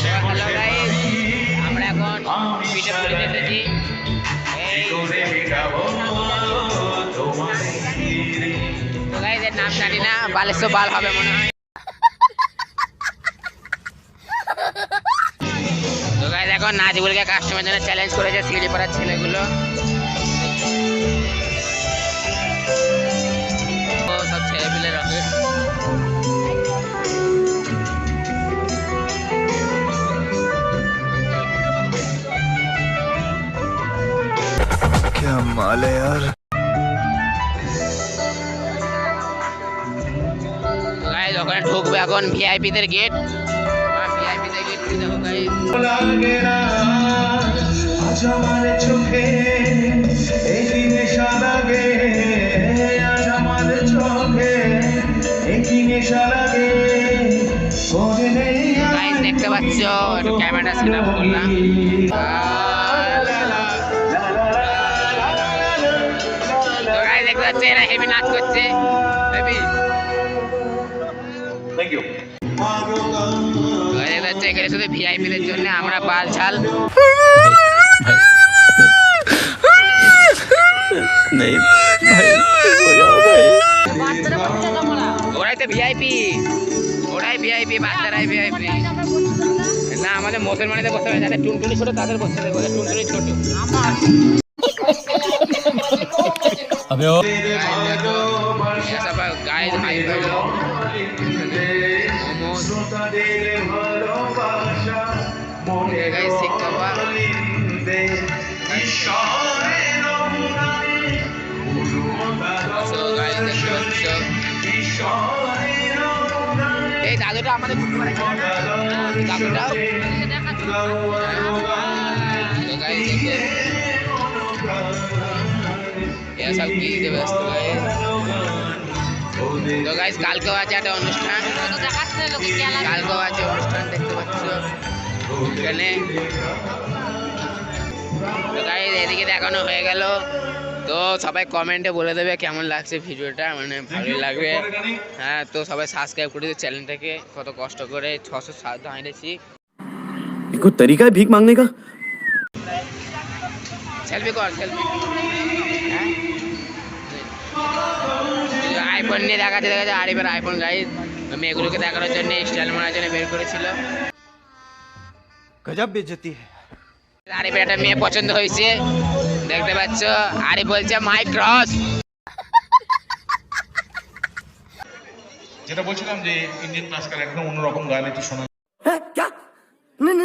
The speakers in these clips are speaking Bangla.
হ্যালো গাইস, আমরা এখন পিঠে পুলিতে এসেছি। তো গাইস এর নাম জানি না, বালেশ্বর বাল হবে মনে হয়। তো গাইস এখন নাজিবুলকে কাস্টমার জন্য চ্যালেঞ্জ করেছে সিঁড়ি পাড়ার ছেলেগুলো। সব ছেলে পিলে রকেট। क्या माल है यार। गाइस ওখানে ঢুকবে এখন ভিআইপি দের গেট। ভিআইপি দের গেট দেখো গাইস। লাগে না আজ আমার চোখে একই নেশা লাগে, আজ আমার চোখে একই নেশা লাগে। গাইস দেখতে পাচ্ছ একটু ক্যামেরা সেটআপ করলাম। দেখতে পাচ্ছ এরা হেভি নাচ করছে। Heavy thank you. দেখতে পাচ্ছ এখানে শুধু ভিআইপি দের জন্য আমরা বাল ছাল। नहीं भाई हो जाओ भाई। ওরাই তো ভিআইপি, ওরাই ভিআইপি, বাচ্চারাই ভিআইপি না। আমাদের মুসলমানেদের বসতে হবে, যাদের টুনটুনি ছোট তাদের বসতে হবে। টুনটুনি ছোট अबे ओ গাইজ হাই ভাই গাইজ শিখতে এই দাদুটা আমাদের দাদুটাও সব গিয়ে ব্যস্ত। তো গাইস কালকেও আছে একটা অনুষ্ঠান, কালকেও আছে অনুষ্ঠান দেখতে পাচ্ছ এখানে। তো গাইস এদিকে দেখানো হয়ে গেল। তো সবাই কমেন্টে বলে দেবে কেমন লাগছে ভিডিওটা, মানে ভালোই লাগবে। হ্যাঁ, তো সবাই সাবস্ক্রাইব করে দিও চ্যানেলটাকে। কত কষ্ট করে 607 হাঁটেছি। कोई तरीका है भीख मांगने का? সেলফি কর সেলফি। আইফোন নিয়ে দেখা যাচ্ছে আরিফের আইফোন। গাইস আমি এগুলোকে দেখানোর জন্য স্টাইল মারার জন্য বের করেছিল। गजब बेइज्जती है। আরিফের একটা মেয়ে পছন্দ হয়েছে দেখতে পাচ্ছ। আরিফ বলছে মাই ক্রস। যেটা বলছিলাম যে ইন্ডিয়ান ক্লাসিক্যাল একদম অন্যরকম গান একটু শোনা। क्या? नहीं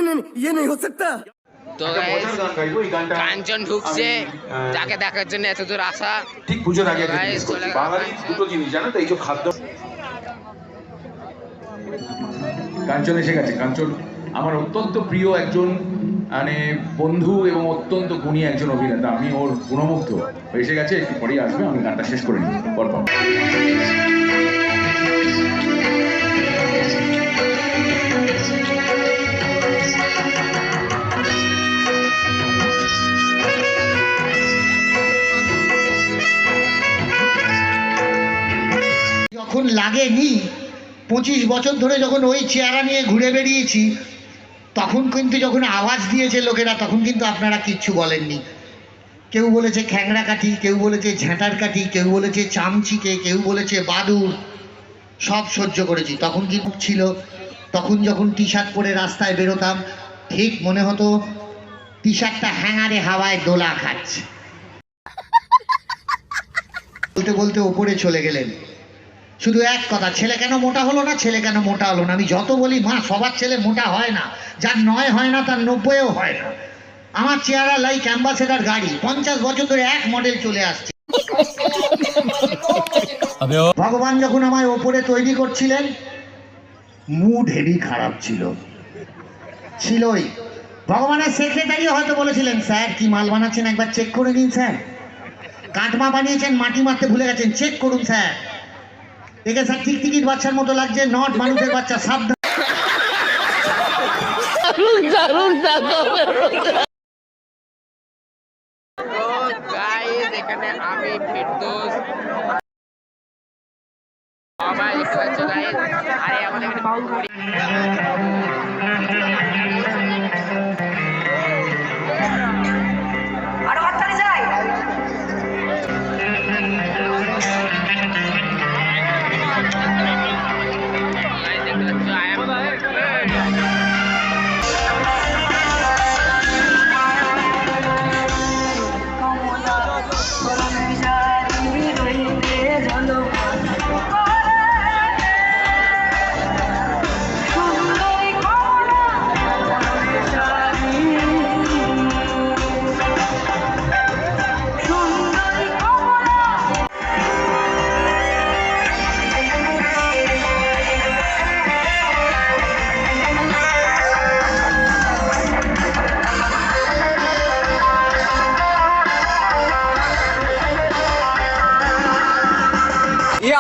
ये नहीं हो सकता। তো কাঞ্চন ঢুকছে, যাকে দেখার জন্য এত দূর আসা। ঠিক পুজোর আগে চলে বাঙালি দুটো জিনিস জানো তো, এই যে খাদ্য। কাঞ্চন এসে গেছে। কাঞ্চন আমার অত্যন্ত প্রিয় একজন মানে বন্ধু এবং অত্যন্ত গুণী একজন অভিনেতা। আমি ওর গুণমুগ্ধ। এসে গেছে, একটু পরেই আসবে। আমি গানটা শেষ করে নিই পরপর। যখন লাগেনি 25 বছর ধরে যখন ওই চেহারা নিয়ে ঘুরে বেরিয়েছি, তখন কিন্তু যখন আওয়াজ দিয়েছে লোকেরা, তখন কিন্তু আপনারা কিচ্ছু বলেননি। কেউ বলেছে খ্যাংরা কাঠি, কেউ বলেছে ঝ্যাঁটার কাঠি, কেউ বলেছে চামচিকে, কেউ বলেছে বাদুর। সব সহ্য করেছি। তখন কি ছিল, তখন যখন টি শার্ট পরে রাস্তায় বেরোতাম, ঠিক মনে হতো টি শার্টটা হ্যাঙ্গারে হাওয়ায় দোলা খাচ্ছে। বলতে বলতে ওপরে চলে গেলেন। শুধু এক কথা, ছেলে কেন মোটা হলো না, ছেলে কেন মোটা হলো না। আমি যত বলি মা সবার ছেলে মোটা হয় না, যার 9 হয় না তার 90ও হয় না। আমার চেহারা লাইক অ্যাম্বাসেডার গাড়ি, 50 বছর ধরে এক মডেল চলে আসছে। ভগবান যখন আমায় ওপরে তৈরি করছিলেন, মুড হেভি খারাপ ছিলই। ভগবানের সেক্রেটারি হয়তো বলেছিলেন, স্যার কি মাল বানাচ্ছেন একবার চেক করে নিন স্যার। কাটমা বানিয়েছেন, মাটি মারতে ভুলে গেছেন, চেক করুন স্যার। দেখে স্যার টিকটিকির বাচ্চার মতো লাগছে, নট মানুষের বাচ্চা, সাবধান। এখানে আমি ফেরদৌস সবাই দেখতে পাচ্ছ গাইস। আরে আমাদের এখানে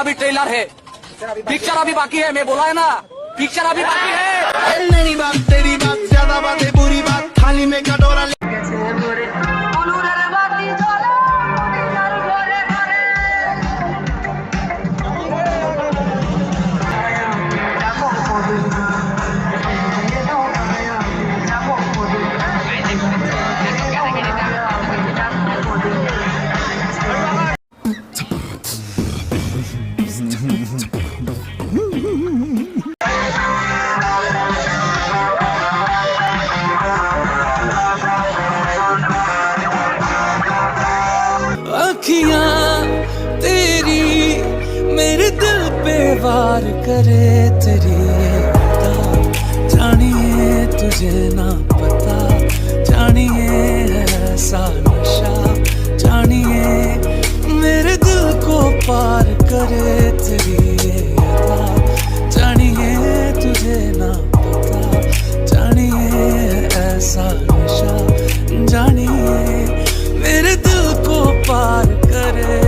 अभी ट्रेलर है, पिक्चर अभी बाकी है। मैं बोला है ना, पिक्चर अभी बाकी है। मेरी बात तेरी बात ज्यादा बातें बुरी बात थाली में कटोरा अखियां तेरी मेरे दिल पे वार करे, तेरी जानिए तुझे ना पता, जानिए ऐसा नशा, जानिए मेरे दिल को पार करे, तेरी जानिए तुझे ना पता, जानिए ऐसा नशा, जानिए मेरे दिल को पार करे।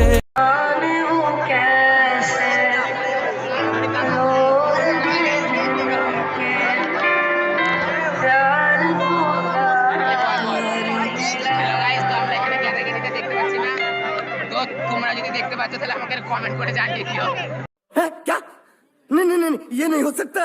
তো তোমরা যদি দেখতে পাচ্ছ তাহলে আমাকে কমেন্ট করে জানিয়ে দিও। क्या नहीं नहीं नहीं ये नहीं हो सकता।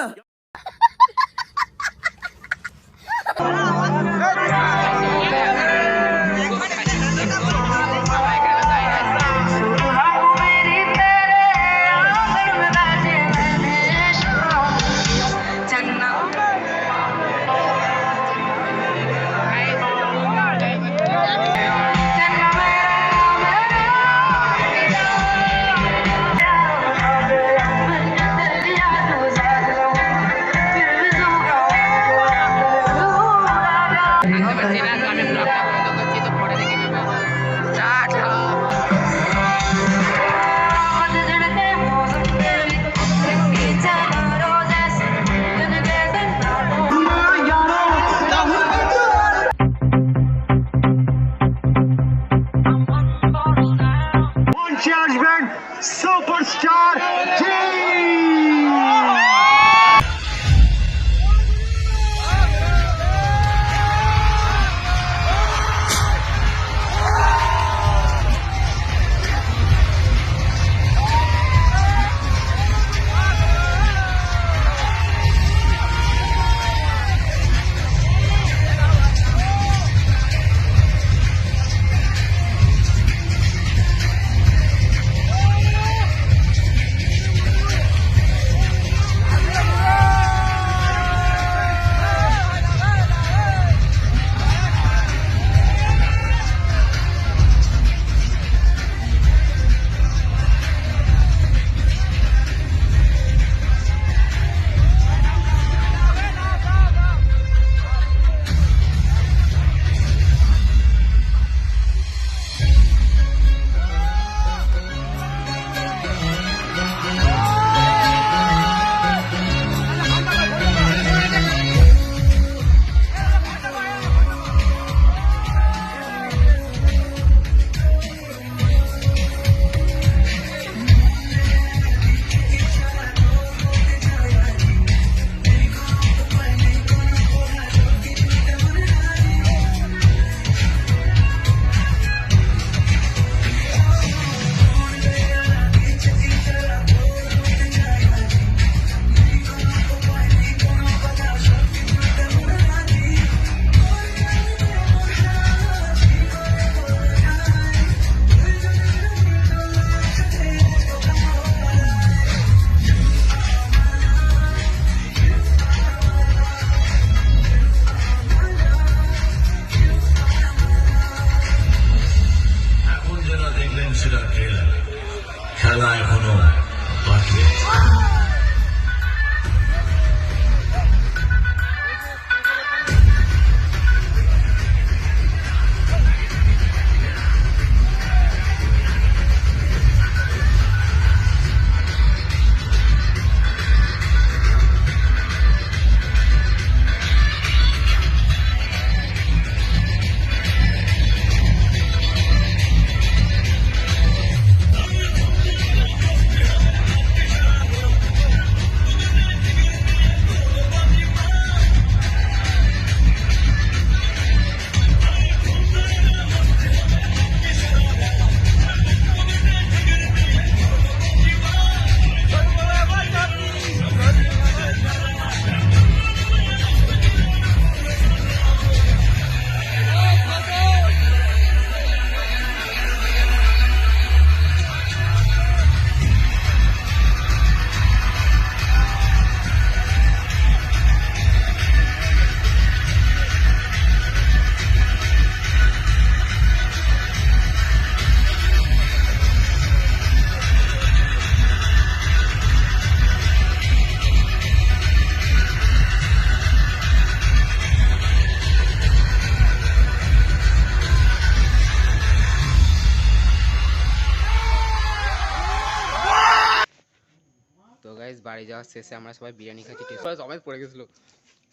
বাড়ি যাওয়ার শেষে আমরা সবাই বিরিয়ানি খাচ্ছি, সবাই পড়ে গেছিলো।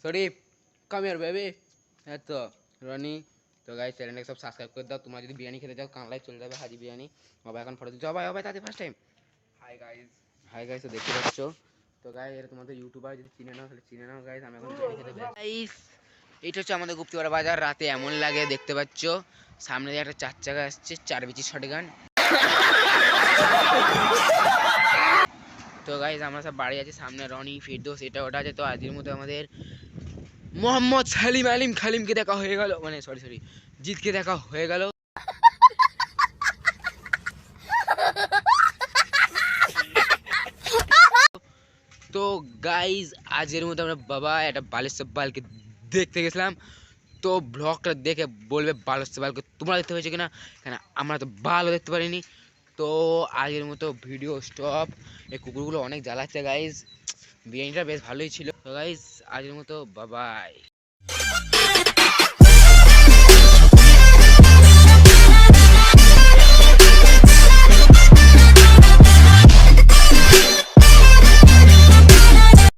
সরি কাম ইয়ার বেবি। হ্যাঁ তো রনি, তো গাইস চ্যানেলটাকে সব সাবস্ক্রাইব করে দাও। তোমরা যদি বিরিয়ানি খেতে যাও কানলায় চলে যাবে হাজি বিরিয়ানি। বাবা এখন ফটো দিচ্ছ, বাবা তাতে ফার্স্ট টাইম। হাই গাইস, তো দেখতে পাচ্ছ। তো গাইস এটা তোমাদের ইউটিউবার যদি চিনে নাও তাহলে চিনে নাও গাইস। আমি এখন বিরিয়ানি খেতে গাইস, এইটা হচ্ছে আমাদের গুপ্তিপাড়া বাজার। রাতে এমন লাগে দেখতে পাচ্ছ, সামনে দিয়ে একটা 4 চাকা আসছে, 4 বিচি শটগান। তো গাইস আমরা সব বাড়ি আছি, সামনে রনি ফিরদৌস এটা ওটা আছে। তো আজকের মতো আমাদের মোহাম্মদ সালিম আলিম খালিমকে দেখা হয়ে গেল, মানে সরি জিতকে দেখা হয়ে গেল। তো গাইজ আজকের মতো আমরা বাবা একটা বালেশ্বর বালকে দেখতে গেছিলাম। তো ব্লগটা দেখে বলবে বালেশ্বর বালকে তোমরা দেখতে পেয়েছো কিনা, কেন আমরা তো বালও দেখতে পারিনি। তো আজকের মতো ভিডিও স্টপ। এই কুকুরগুলো অনেক জ্বালাচ্ছে গাইজ, বিরিয়ানিটা বেশ ভালোই ছিল। তো গাইজ আজকের মতো বাবাই।